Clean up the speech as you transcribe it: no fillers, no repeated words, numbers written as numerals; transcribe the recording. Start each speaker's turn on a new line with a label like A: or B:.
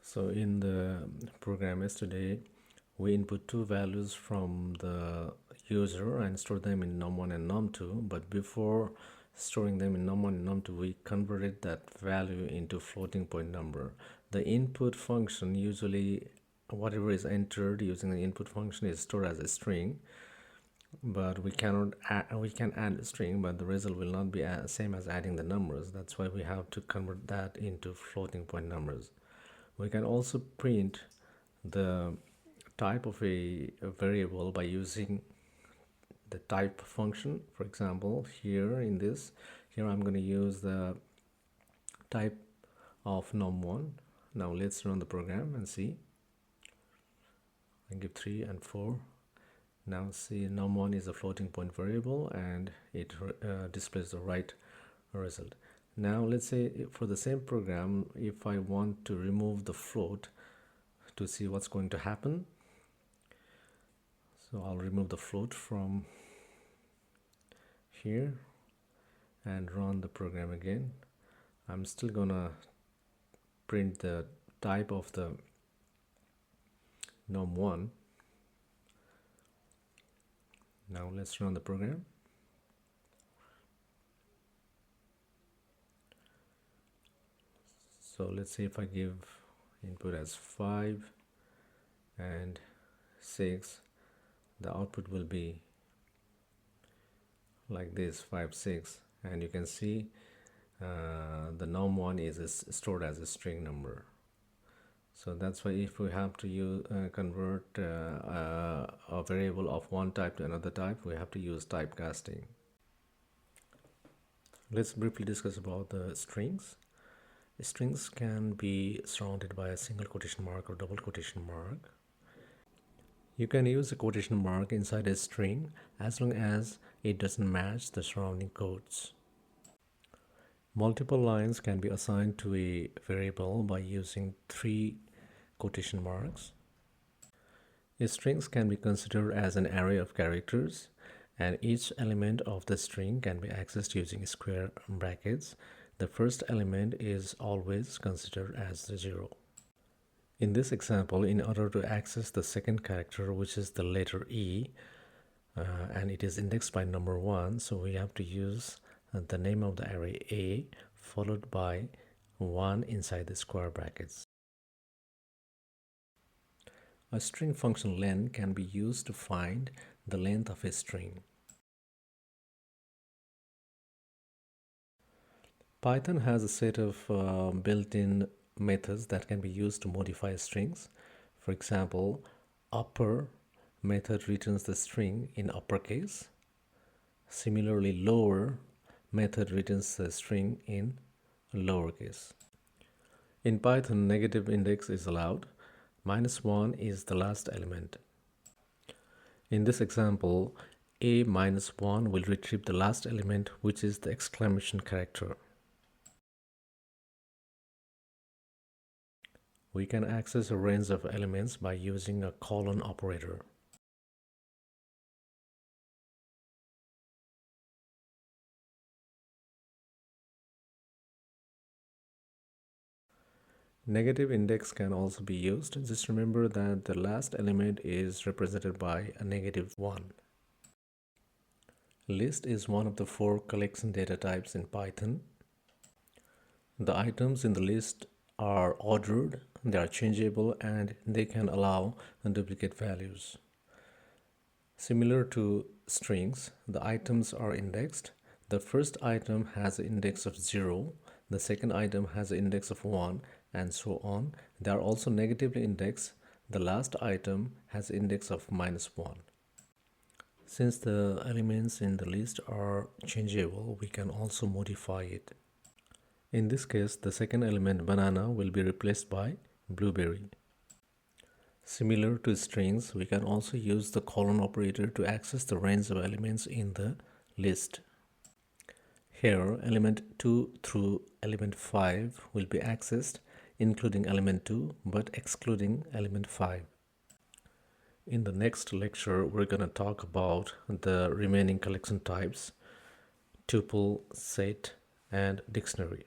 A: So in the program yesterday, we input two values from the user and store them in num1 and num2. But before storing them in num1 and num2, we converted that value into floating point number. The input function, usually whatever is entered using the input function is stored as a string, but we can add a string, but the result will not be same as adding the numbers. That's why we have to convert that into floating point numbers. We can also print the type of a variable by using the type function. For example, here I'm going to use the type of num1. Now let's run the program and see. I give 3 and 4. Now see, num1 is a floating point variable and it displays the right result. Now let's say for the same program, if I want to remove the float to see what's going to happen, so I'll remove the float from here and run the program again. I'm still gonna print the type of the num1. Now let's run the program. So let's see, if I give input as 5 and 6, the output will be like this, 5 6, and you can see the num1 is stored as a string number. So that's why if we have to convert a variable of one type to another type, we have to use typecasting. Let's briefly discuss about the strings. Strings can be surrounded by a single quotation mark or double quotation mark. You can use a quotation mark inside a string as long as it doesn't match the surrounding codes. Multiple lines can be assigned to a variable by using 3 quotation marks. Strings can be considered as an array of characters, and each element of the string can be accessed using square brackets. The first element is always considered as the 0. In this example, in order to access the second character, which is the letter E, and it is indexed by number 1, so we have to use the name of the array A followed by 1 inside the square brackets. A string function len can be used to find the length of a string. Python has a set of built-in methods that can be used to modify strings. For example, upper method returns the string in uppercase. Similarly, lower method returns the string in lowercase. In Python, negative index is allowed. -1 is the last element. In this example, a -1 will retrieve the last element, which is the exclamation character. We can access a range of elements by using a colon operator. Negative index can also be used. Just remember that the last element is represented by a -1. List is one of the 4 collection data types in Python. The items in the list are ordered, they are changeable, and they can allow duplicate values. Similar to strings, the items are indexed. The first item has an index of 0, the second item has an index of 1, and so on. They are also negatively indexed. The last item has an index of -1. Since the elements in the list are changeable, we can also modify it. In this case, the second element, banana, will be replaced by blueberry. Similar to strings, we can also use the colon operator to access the range of elements in the list. Here, element 2 through element 5 will be accessed, including element 2, but excluding element 5. In the next lecture, we're going to talk about the remaining collection types: tuple, set, and dictionary.